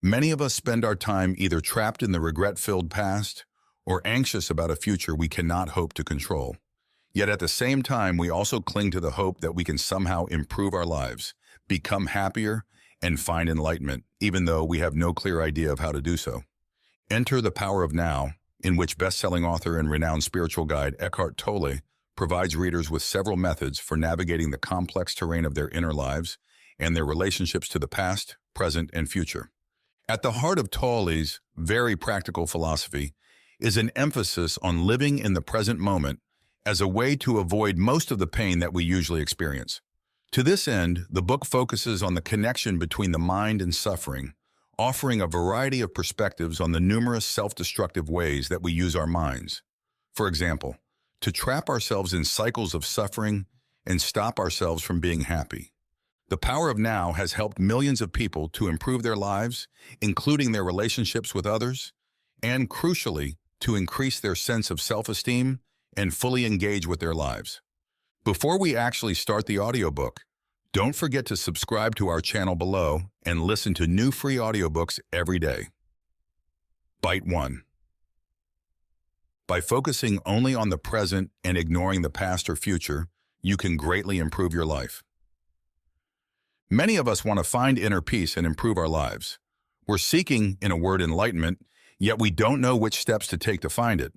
Many of us spend our time either trapped in the regret-filled past or anxious about a future we cannot hope to control. Yet at the same time, we also cling to the hope that we can somehow improve our lives, become happier, and find enlightenment, even though we have no clear idea of how to do so. Enter The Power of Now, in which best-selling author and renowned spiritual guide Eckhart Tolle provides readers with several methods for navigating the complex terrain of their inner lives and their relationships to the past, present, and future. At the heart of Tolle's very practical philosophy is an emphasis on living in the present moment as a way to avoid most of the pain that we usually experience. To this end, the book focuses on the connection between the mind and suffering, offering a variety of perspectives on the numerous self-destructive ways that we use our minds. For example, to trap ourselves in cycles of suffering and stop ourselves from being happy. The Power of Now has helped millions of people to improve their lives, including their relationships with others, and crucially, to increase their sense of self-esteem and fully engage with their lives. Before we actually start the audiobook, don't forget to subscribe to our channel below and listen to new free audiobooks every day. Bite 1. By focusing only on the present and ignoring the past or future, you can greatly improve your life. Many of us want to find inner peace and improve our lives. We're seeking, in a word, enlightenment, yet we don't know which steps to take to find it.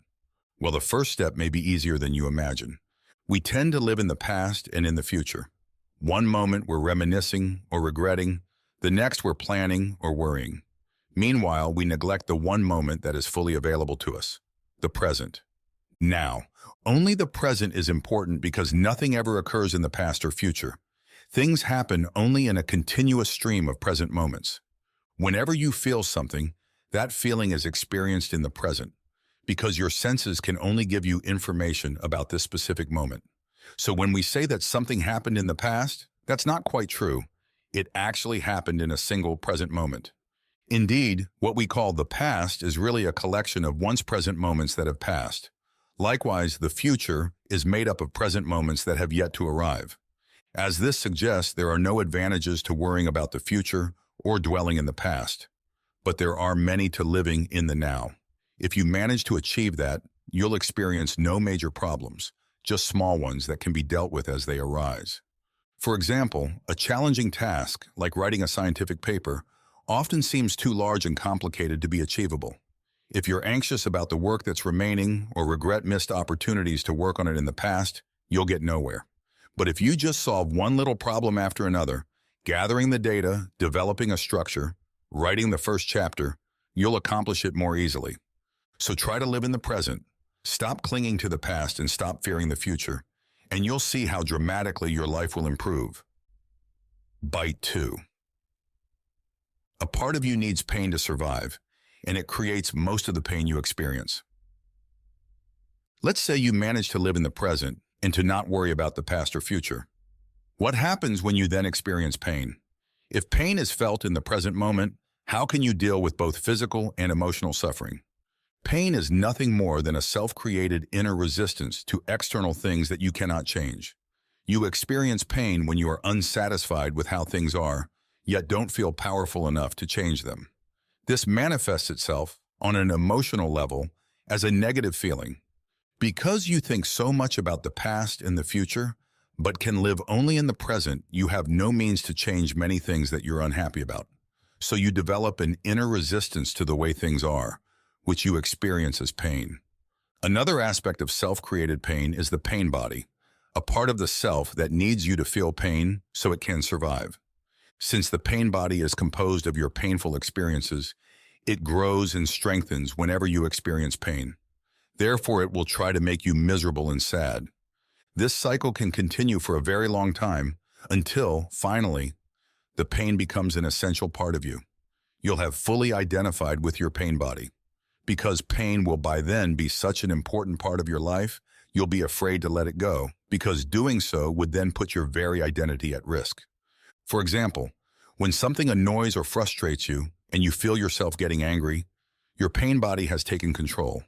Well, the first step may be easier than you imagine. We tend to live in the past and in the future. One moment we're reminiscing or regretting, the next we're planning or worrying. Meanwhile, we neglect the one moment that is fully available to us, the present. Now, only the present is important because nothing ever occurs in the past or future. Things happen only in a continuous stream of present moments. Whenever you feel something, that feeling is experienced in the present, because your senses can only give you information about this specific moment. So when we say that something happened in the past, that's not quite true. It actually happened in a single present moment. Indeed, what we call the past is really a collection of once present moments that have passed. Likewise, the future is made up of present moments that have yet to arrive. As this suggests, there are no advantages to worrying about the future or dwelling in the past, but there are many to living in the now. If you manage to achieve that, you'll experience no major problems, just small ones that can be dealt with as they arise. For example, a challenging task, like writing a scientific paper, often seems too large and complicated to be achievable. If you're anxious about the work that's remaining or regret missed opportunities to work on it in the past, you'll get nowhere. But if you just solve one little problem after another, gathering the data, developing a structure, writing the first chapter, you'll accomplish it more easily. So try to live in the present. Stop clinging to the past and stop fearing the future, and you'll see how dramatically your life will improve. Bite 2. A part of you needs pain to survive, and it creates most of the pain you experience. Let's say you manage to live in the present and to not worry about the past or future. What happens when you then experience pain? If pain is felt in the present moment, how can you deal with both physical and emotional suffering? Pain is nothing more than a self-created inner resistance to external things that you cannot change. You experience pain when you are unsatisfied with how things are, yet don't feel powerful enough to change them. This manifests itself on an emotional level as a negative feeling. Because you think so much about the past and the future, but can live only in the present, you have no means to change many things that you're unhappy about. So you develop an inner resistance to the way things are, which you experience as pain. Another aspect of self-created pain is the pain body, a part of the self that needs you to feel pain so it can survive. Since the pain body is composed of your painful experiences, it grows and strengthens whenever you experience pain. Therefore, it will try to make you miserable and sad. This cycle can continue for a very long time until, finally, the pain becomes an essential part of you. You'll have fully identified with your pain body. Because pain will by then be such an important part of your life, you'll be afraid to let it go, because doing so would then put your very identity at risk. For example, when something annoys or frustrates you and you feel yourself getting angry, your pain body has taken control.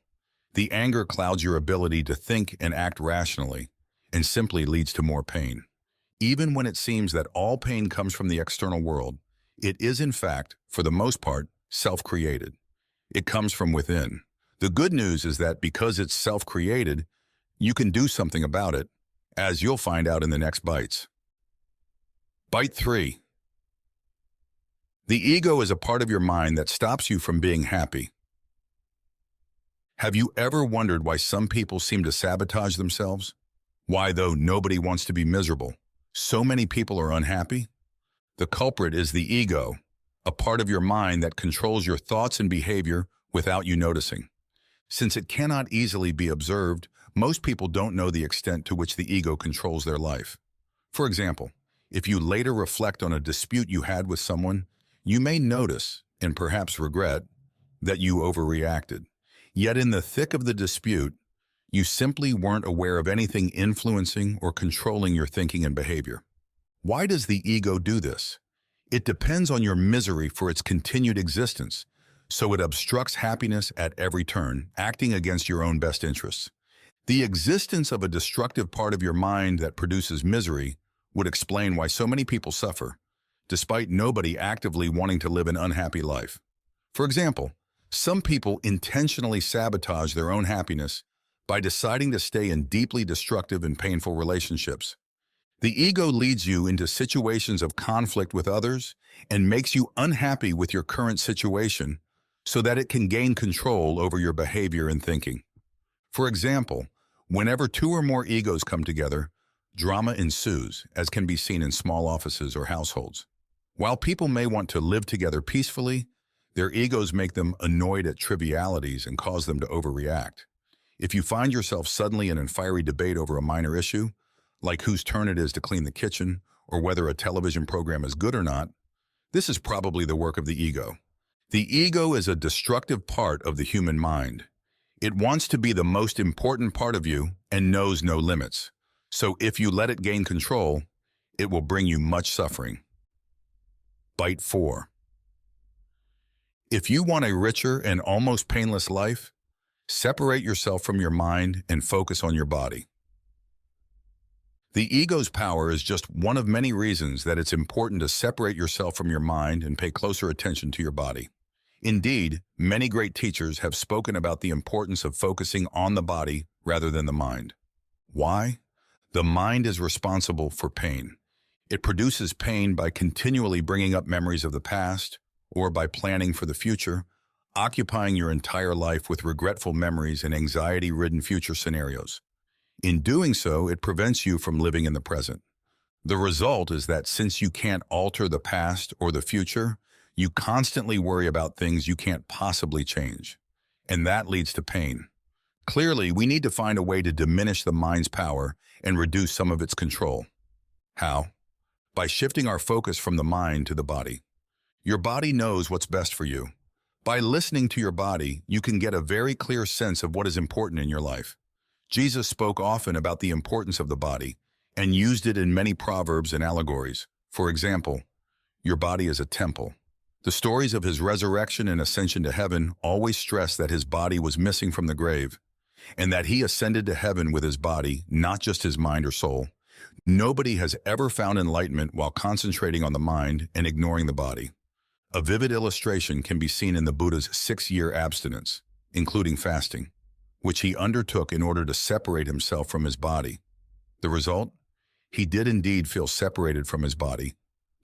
The anger clouds your ability to think and act rationally and simply leads to more pain. Even when it seems that all pain comes from the external world, it is in fact, for the most part, self-created. It comes from within. The good news is that because it's self-created, you can do something about it, as you'll find out in the next bites. Bite 3. The ego is a part of your mind that stops you from being happy. Have you ever wondered why some people seem to sabotage themselves? Why, though nobody wants to be miserable, so many people are unhappy? The culprit is the ego, a part of your mind that controls your thoughts and behavior without you noticing. Since it cannot easily be observed, most people don't know the extent to which the ego controls their life. For example, if you later reflect on a dispute you had with someone, you may notice, and perhaps regret, that you overreacted. Yet in the thick of the dispute, you simply weren't aware of anything influencing or controlling your thinking and behavior. Why does the ego do this? It depends on your misery for its continued existence, so it obstructs happiness at every turn, acting against your own best interests. The existence of a destructive part of your mind that produces misery would explain why so many people suffer, despite nobody actively wanting to live an unhappy life. For example, some people intentionally sabotage their own happiness by deciding to stay in deeply destructive and painful relationships. The ego leads you into situations of conflict with others and makes you unhappy with your current situation so that it can gain control over your behavior and thinking. For example, whenever two or more egos come together, drama ensues, as can be seen in small offices or households. While people may want to live together peacefully, their egos make them annoyed at trivialities and cause them to overreact. If you find yourself suddenly in a fiery debate over a minor issue, like whose turn it is to clean the kitchen or whether a television program is good or not, this is probably the work of the ego. The ego is a destructive part of the human mind. It wants to be the most important part of you and knows no limits. So if you let it gain control, it will bring you much suffering. Bite 4. If you want a richer and almost painless life, separate yourself from your mind and focus on your body. The ego's power is just one of many reasons that it's important to separate yourself from your mind and pay closer attention to your body. Indeed, many great teachers have spoken about the importance of focusing on the body rather than the mind. Why? The mind is responsible for pain. It produces pain by continually bringing up memories of the past or by planning for the future, occupying your entire life with regretful memories and anxiety-ridden future scenarios. In doing so, it prevents you from living in the present. The result is that since you can't alter the past or the future, you constantly worry about things you can't possibly change. And that leads to pain. Clearly, we need to find a way to diminish the mind's power and reduce some of its control. How? By shifting our focus from the mind to the body. Your body knows what's best for you. By listening to your body, you can get a very clear sense of what is important in your life. Jesus spoke often about the importance of the body and used it in many proverbs and allegories. For example, your body is a temple. The stories of his resurrection and ascension to heaven always stress that his body was missing from the grave and that he ascended to heaven with his body, not just his mind or soul. Nobody has ever found enlightenment while concentrating on the mind and ignoring the body. A vivid illustration can be seen in the Buddha's 6-year abstinence, including fasting, which he undertook in order to separate himself from his body. The result? He did indeed feel separated from his body,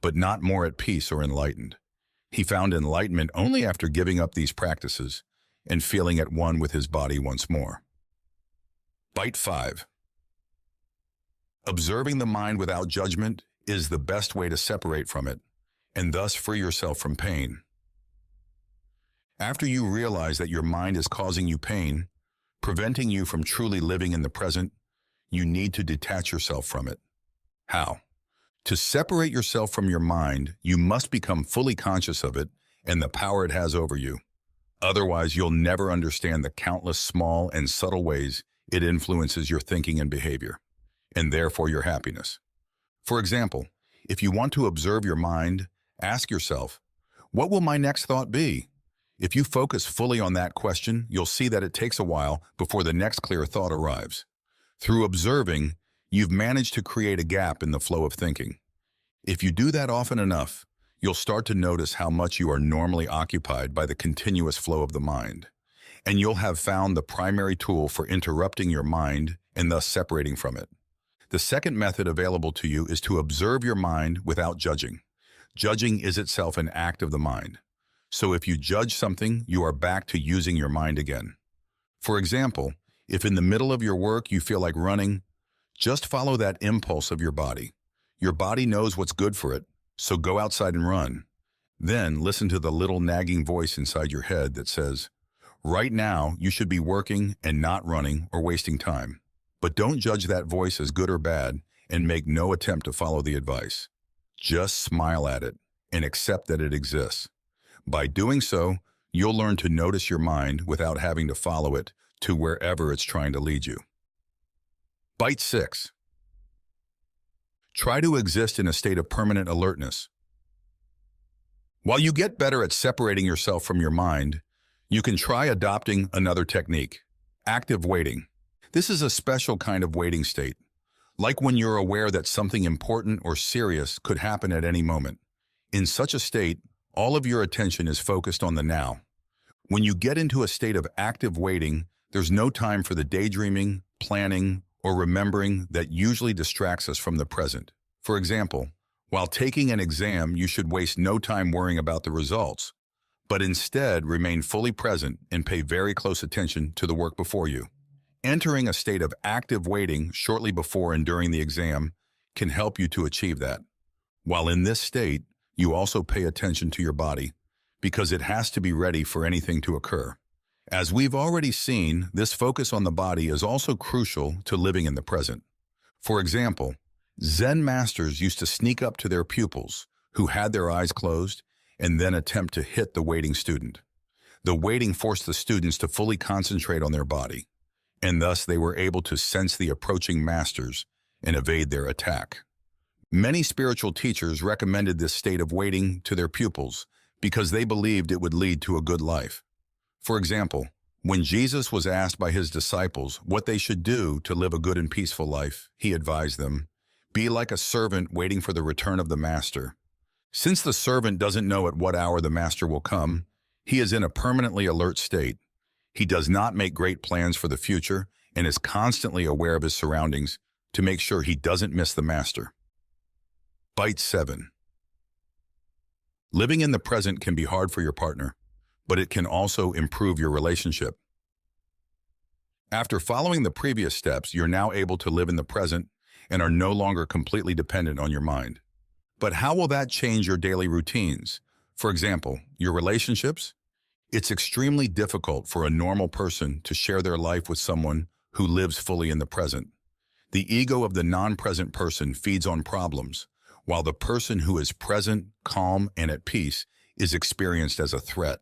but not more at peace or enlightened. He found enlightenment only after giving up these practices and feeling at one with his body once more. Bite 5. Observing the mind without judgment is the best way to separate from it, and thus free yourself from pain. After you realize that your mind is causing you pain, preventing you from truly living in the present, you need to detach yourself from it. How? To separate yourself from your mind, you must become fully conscious of it and the power it has over you. Otherwise, you'll never understand the countless small and subtle ways it influences your thinking and behavior, and therefore your happiness. For example, if you want to observe your mind, ask yourself, what will my next thought be? If you focus fully on that question, you'll see that it takes a while before the next clear thought arrives. Through observing, you've managed to create a gap in the flow of thinking. If you do that often enough, you'll start to notice how much you are normally occupied by the continuous flow of the mind. And you'll have found the primary tool for interrupting your mind and thus separating from it. The second method available to you is to observe your mind without judging. Judging is itself an act of the mind. So if you judge something, you are back to using your mind again. For example, if in the middle of your work you feel like running, just follow that impulse of your body. Your body knows what's good for it, so go outside and run. Then listen to the little nagging voice inside your head that says, right now you should be working and not running or wasting time. But don't judge that voice as good or bad and make no attempt to follow the advice. Just smile at it and accept that it exists. By doing so, you'll learn to notice your mind without having to follow it to wherever it's trying to lead you. Bite 6. Try to exist in a state of permanent alertness. While you get better at separating yourself from your mind, you can try adopting another technique, active waiting. This is a special kind of waiting state, like when you're aware that something important or serious could happen at any moment. In such a state, all of your attention is focused on the now. When you get into a state of active waiting, there's no time for the daydreaming, planning, or remembering that usually distracts us from the present. For example, while taking an exam, you should waste no time worrying about the results, but instead remain fully present and pay very close attention to the work before you. Entering a state of active waiting shortly before and during the exam can help you to achieve that. While in this state, you also pay attention to your body because it has to be ready for anything to occur. As we've already seen, this focus on the body is also crucial to living in the present. For example, Zen masters used to sneak up to their pupils who had their eyes closed and then attempt to hit the waiting student. The waiting forced the students to fully concentrate on their body, and thus they were able to sense the approaching masters and evade their attack. Many spiritual teachers recommended this state of waiting to their pupils because they believed it would lead to a good life. For example, when Jesus was asked by his disciples what they should do to live a good and peaceful life, he advised them, "Be like a servant waiting for the return of the master. Since the servant doesn't know at what hour the master will come, he is in a permanently alert state. He does not make great plans for the future and is constantly aware of his surroundings to make sure he doesn't miss the master." Bite 7. Living in the present can be hard for your partner, but it can also improve your relationship. After following the previous steps, you're now able to live in the present and are no longer completely dependent on your mind. But how will that change your daily routines? For example, your relationships? It's extremely difficult for a normal person to share their life with someone who lives fully in the present. The ego of the non-present person feeds on problems, while the person who is present, calm, and at peace is experienced as a threat.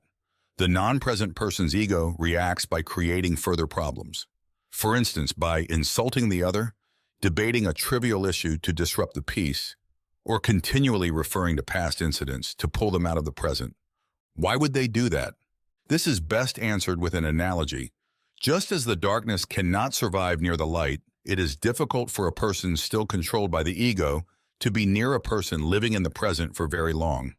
The non-present person's ego reacts by creating further problems. For instance, by insulting the other, debating a trivial issue to disrupt the peace, or continually referring to past incidents to pull them out of the present. Why would they do that? This is best answered with an analogy. Just as the darkness cannot survive near the light, it is difficult for a person still controlled by the ego to be near a person living in the present for very long.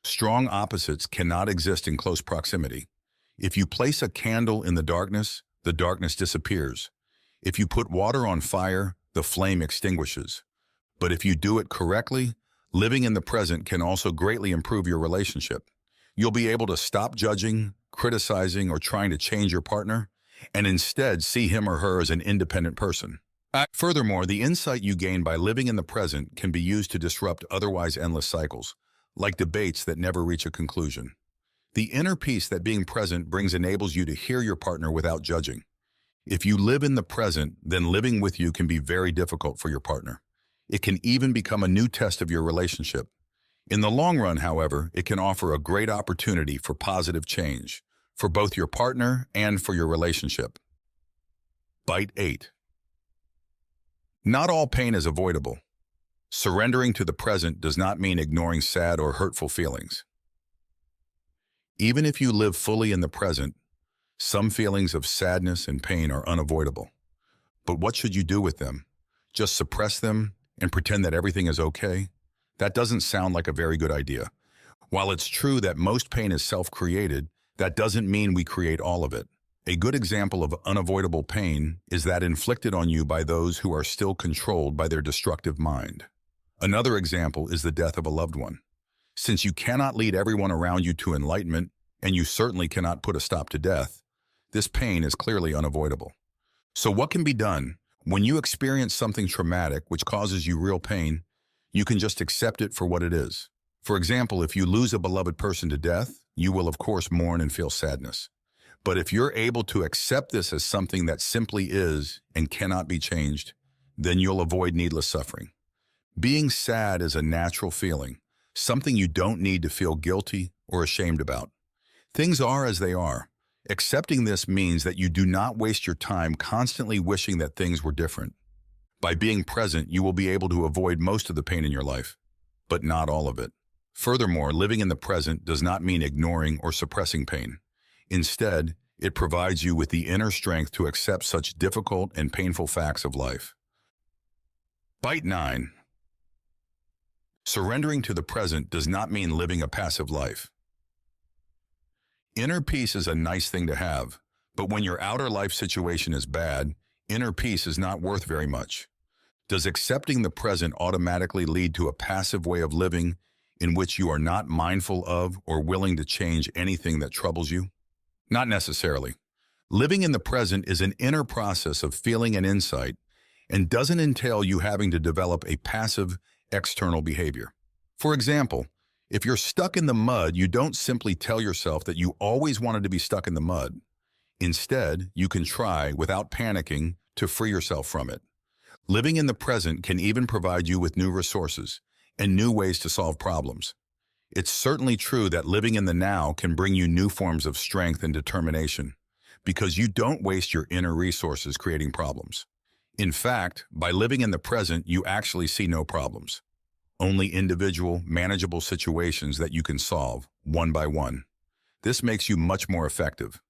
Strong opposites cannot exist in close proximity. If you place a candle in the darkness disappears. If you put water on fire, the flame extinguishes. But if you do it correctly, living in the present can also greatly improve your relationship. You'll be able to stop judging, criticizing, or trying to change your partner, and instead see him or her as an independent person. Furthermore, the insight you gain by living in the present can be used to disrupt otherwise endless cycles, like debates that never reach a conclusion. The inner peace that being present brings enables you to hear your partner without judging. If you live in the present, then living with you can be very difficult for your partner. It can even become a new test of your relationship. In the long run, however, it can offer a great opportunity for positive change, for both your partner and for your relationship. Bite 8. Not all pain is avoidable. Surrendering to the present does not mean ignoring sad or hurtful feelings. Even if you live fully in the present, some feelings of sadness and pain are unavoidable. But what should you do with them? Just suppress them and pretend that everything is okay? That doesn't sound like a very good idea. While it's true that most pain is self-created, that doesn't mean we create all of it. A good example of unavoidable pain is that inflicted on you by those who are still controlled by their destructive mind. Another example is the death of a loved one. Since you cannot lead everyone around you to enlightenment, and you certainly cannot put a stop to death, this pain is clearly unavoidable. So what can be done? When you experience something traumatic which causes you real pain, you can just accept it for what it is. For example, if you lose a beloved person to death, you will of course mourn and feel sadness. But if you're able to accept this as something that simply is and cannot be changed, then you'll avoid needless suffering. Being sad is a natural feeling, something you don't need to feel guilty or ashamed about. Things are as they are. Accepting this means that you do not waste your time constantly wishing that things were different. By being present, you will be able to avoid most of the pain in your life, but not all of it. Furthermore, living in the present does not mean ignoring or suppressing pain. Instead, it provides you with the inner strength to accept such difficult and painful facts of life. Bite 9. Surrendering to the present does not mean living a passive life. Inner peace is a nice thing to have, but when your outer life situation is bad, inner peace is not worth very much. Does accepting the present automatically lead to a passive way of living in which you are not mindful of or willing to change anything that troubles you? Not necessarily. Living in the present is an inner process of feeling and insight and doesn't entail you having to develop a passive external behavior. For example, if you're stuck in the mud, you don't simply tell yourself that you always wanted to be stuck in the mud. Instead, you can try, without panicking, to free yourself from it. Living in the present can even provide you with new resources and new ways to solve problems. It's certainly true that living in the now can bring you new forms of strength and determination, because you don't waste your inner resources creating problems. In fact, by living in the present, you actually see no problems. Only individual, manageable situations that you can solve, one by one. This makes you much more effective.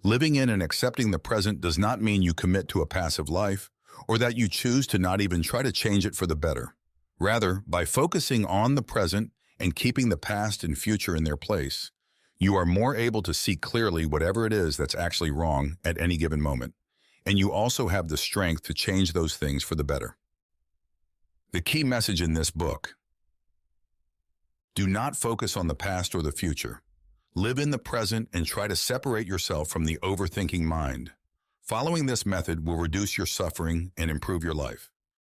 Living in and accepting the present does not mean you commit to a passive life, or that you choose to not even try to change it for the better. Rather, by focusing on the present and keeping the past and future in their place, you are more able to see clearly whatever it is that's actually wrong at any given moment. And you also have the strength to change those things for the better. The key message in this book: do not focus on the past or the future. Live in the present and try to separate yourself from the overthinking mind. Following this method will reduce your suffering and improve your life.